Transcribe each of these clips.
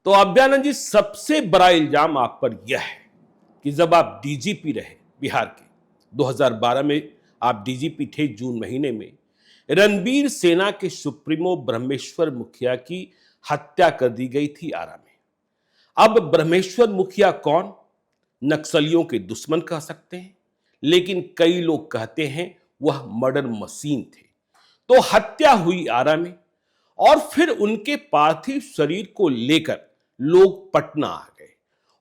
तो अभ्यानंद जी, सबसे बड़ा इल्जाम आप पर यह है कि जब आप डीजीपी रहे बिहार के, 2012 में आप डीजीपी थे, जून महीने में रणबीर सेना के सुप्रीमो ब्रह्मेश्वर मुखिया की हत्या कर दी गई थी आरा में। अब ब्रह्मेश्वर मुखिया कौन? नक्सलियों के दुश्मन कह सकते हैं, लेकिन कई लोग कहते हैं वह मर्डर मशीन थे। तो हत्या हुई आरा में और फिर उनके पार्थिव शरीर को लेकर लोग पटना आ गए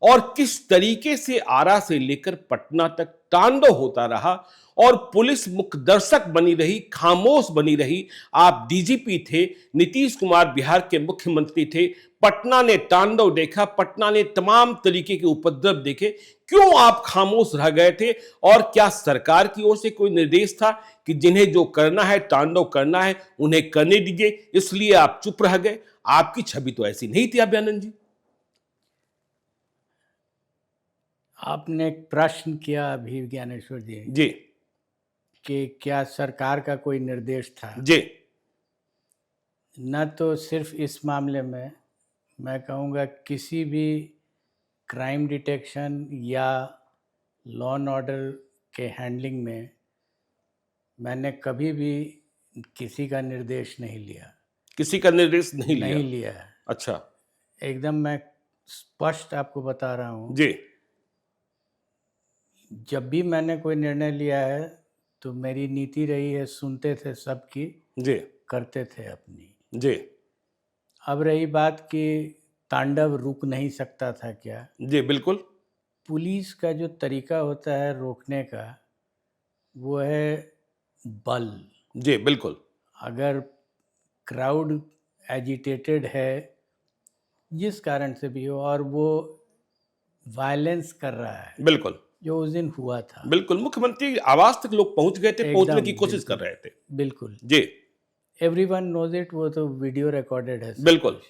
और किस तरीके से आरा से लेकर पटना तक तांडव होता रहा और पुलिस मुखदर्शक बनी रही, खामोश बनी रही। आप डीजीपी थे, नीतीश कुमार बिहार के मुख्यमंत्री थे, पटना ने तांडव देखा, पटना ने तमाम तरीके के उपद्रव देखे। क्यों आप खामोश रह गए थे? और क्या सरकार की ओर से कोई निर्देश था कि जिन्हें जो करना है, तांडव करना है, उन्हें करने दीजिए, इसलिए आप चुप रह गए? आपकी छवि तो ऐसी नहीं थी अभ्यानंद जी। आपने एक प्रश्न किया अभी ज्ञानेश्वर जी जी कि क्या सरकार का कोई निर्देश था। जी न तो सिर्फ इस मामले में, मैं कहूँगा किसी भी क्राइम डिटेक्शन या लॉ एंड ऑर्डर के हैंडलिंग में मैंने कभी भी किसी का निर्देश नहीं लिया। किसी का निर्देश नहीं लिया है। अच्छा, एकदम मैं स्पष्ट आपको बता रहा हूँ। जी जब भी मैंने कोई निर्णय लिया है तो मेरी नीति रही है, सुनते थे सबकी, जी करते थे अपनी। जी अब रही बात कि तांडव रुक नहीं सकता था क्या? जी बिल्कुल। पुलिस का जो तरीका होता है रोकने का, वो है बल। जी बिल्कुल। अगर क्राउड एजिटेटेड है, जिस कारण से भी हो, और वो वायलेंस कर रहा है, बिल्कुल जो उस दिन हुआ था, बिल्कुल। मुख्यमंत्री आवास तक लोग पहुंच गए थे, पहुंचने की कोशिश कर रहे थे। बिल्कुल। जी एवरीवन नोज इट, वो तो वीडियो रिकॉर्डेड है। बिल्कुल।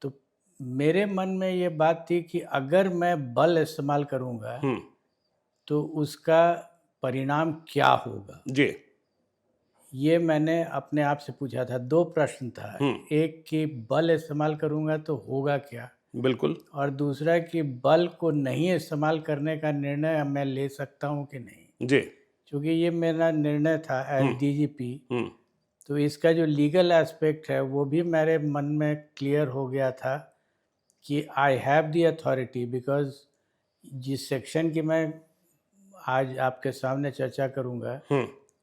तो मेरे मन में ये बात थी कि अगर मैं बल इस्तेमाल करूंगा तो उसका परिणाम क्या होगा। जी ये मैंने अपने आप से पूछा था। दो प्रश्न था, एक कि बल इस्तेमाल करूंगा तो होगा क्या, बिल्कुल, और दूसरा कि बल को नहीं इस्तेमाल करने का निर्णय मैं ले सकता हूं कि नहीं। जी क्योंकि ये मेरा निर्णय था एज डीजीपी, तो इसका जो लीगल एस्पेक्ट है वो भी मेरे मन में क्लियर हो गया था कि I have the authority, because जिस सेक्शन की मैं आज आपके सामने चर्चा करूंगा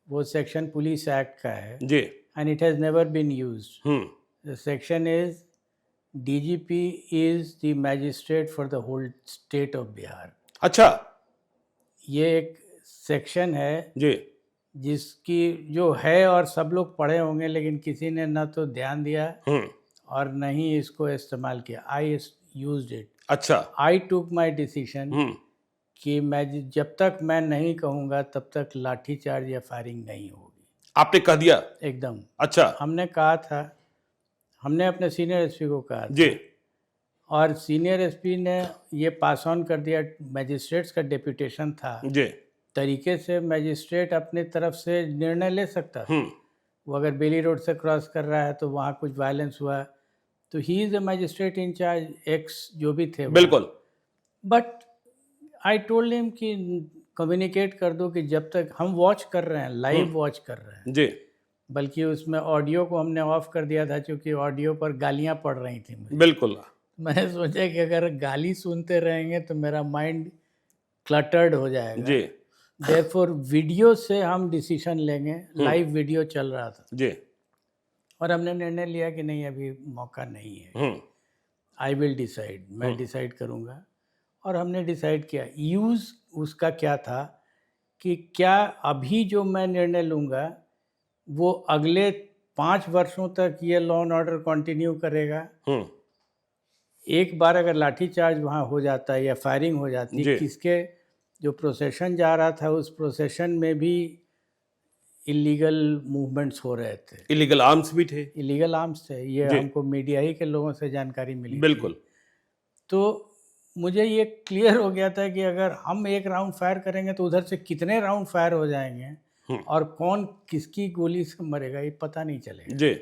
वो सेक्शन पुलिस एक्ट का है, जी and it has never been used. The section is DGP is the magistrate for the whole state of Bihar. अच्छा, ये एक सेक्शन है जी जिसकी जो है, और सब लोग पढ़े होंगे, लेकिन किसी ने ना तो ध्यान दिया और न ही इसको इस्तेमाल किया। I used it. अच्छा, आई टुक माई डिसीजन कि मैं जब तक मैं नहीं कहूँगा तब तक लाठीचार्ज या फायरिंग नहीं होगी। आपने कह दिया? एकदम। अच्छा, हमने कहा था, हमने अपने सीनियर एसपी को कहा था, जी और सीनियर एसपी ने ये पास ऑन कर दिया। मैजिस्ट्रेट्स का डेप्यूटेशन था, जी तरीके से मैजिस्ट्रेट अपनी तरफ से निर्णय ले सकता था। वो अगर बेली रोड से क्रॉस कर रहा है तो वहाँ कुछ वायलेंस हुआ तो he is the magistrate incharge, ex जो भी थे। बिल्कुल। बट आई टोल्ड हिम कि कम्युनिकेट कर दो कि जब तक हम वॉच कर रहे हैं, लाइव वॉच कर रहे हैं। जी बल्कि उसमें ऑडियो को हमने ऑफ कर दिया था, क्योंकि ऑडियो पर गालियाँ पड़ रही थी मुझे। बिल्कुल। मैंने सोचा कि अगर गाली सुनते रहेंगे तो मेरा माइंड क्लटर्ड हो जाएगा। जी देयरफॉर वीडियो से हम डिसीजन लेंगे। लाइव वीडियो चल रहा था जी और हमने निर्णय लिया कि नहीं, अभी मौका नहीं है। आई विल डिसाइड, मैं डिसाइड करूँगा। और हमने डिसाइड किया। यूज़ उसका क्या था कि क्या अभी जो मैं निर्णय लूँगा वो अगले 5 वर्षों तक ये लॉ एंड ऑर्डर कंटिन्यू करेगा। एक बार अगर लाठीचार्ज वहाँ हो जाता है या फायरिंग हो जाती है, किसके जो प्रोसेशन जा रहा था उस प्रोसेशन में भी इलीगल मूवमेंट्स हो रहे थे, इलीगल आर्म्स भी थे। इलीगल आर्म्स थे। ये हमको मीडिया ही के लोगों से जानकारी मिली। बिल्कुल। तो मुझे ये क्लियर हो गया था कि अगर हम एक राउंड फायर करेंगे तो उधर से कितने राउंड फायर हो जाएंगे और कौन किसकी गोली से मरेगा ये पता नहीं चलेगा। जी।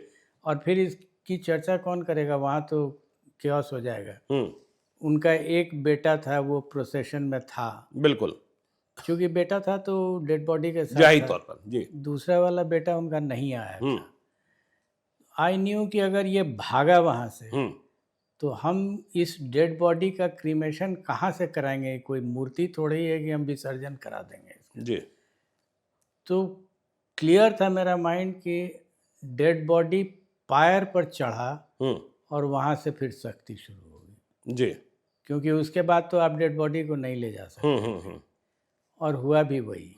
और फिर इसकी चर्चा कौन करेगा? वहाँ तो chaos हो जाएगा। हम्म, उनका एक बेटा था, वो प्रोसेशन में था, बिल्कुल, क्योंकि बेटा था तो डेड बॉडी के साथ जाहिर था। तौर पर जी। दूसरा वाला बेटा उनका नहीं आया हम्म, था। आई न्यू कि अगर ये भागा वहाँ से हम्म, तो हम इस डेड बॉडी का क्रीमेशन कहाँ से कराएंगे? कोई मूर्ति थोड़ी है कि हम विसर्जन करा देंगे इसका। जी। तो क्लियर था मेरा माइंड कि डेड बॉडी पायर पर चढ़ा हम्म, और वहाँ से फिर सख्ती शुरू होगी, जी। क्योंकि उसके बाद तो आप डेड बॉडी को नहीं ले जा सकते। हम्म, हम्म, और हुआ भी वही।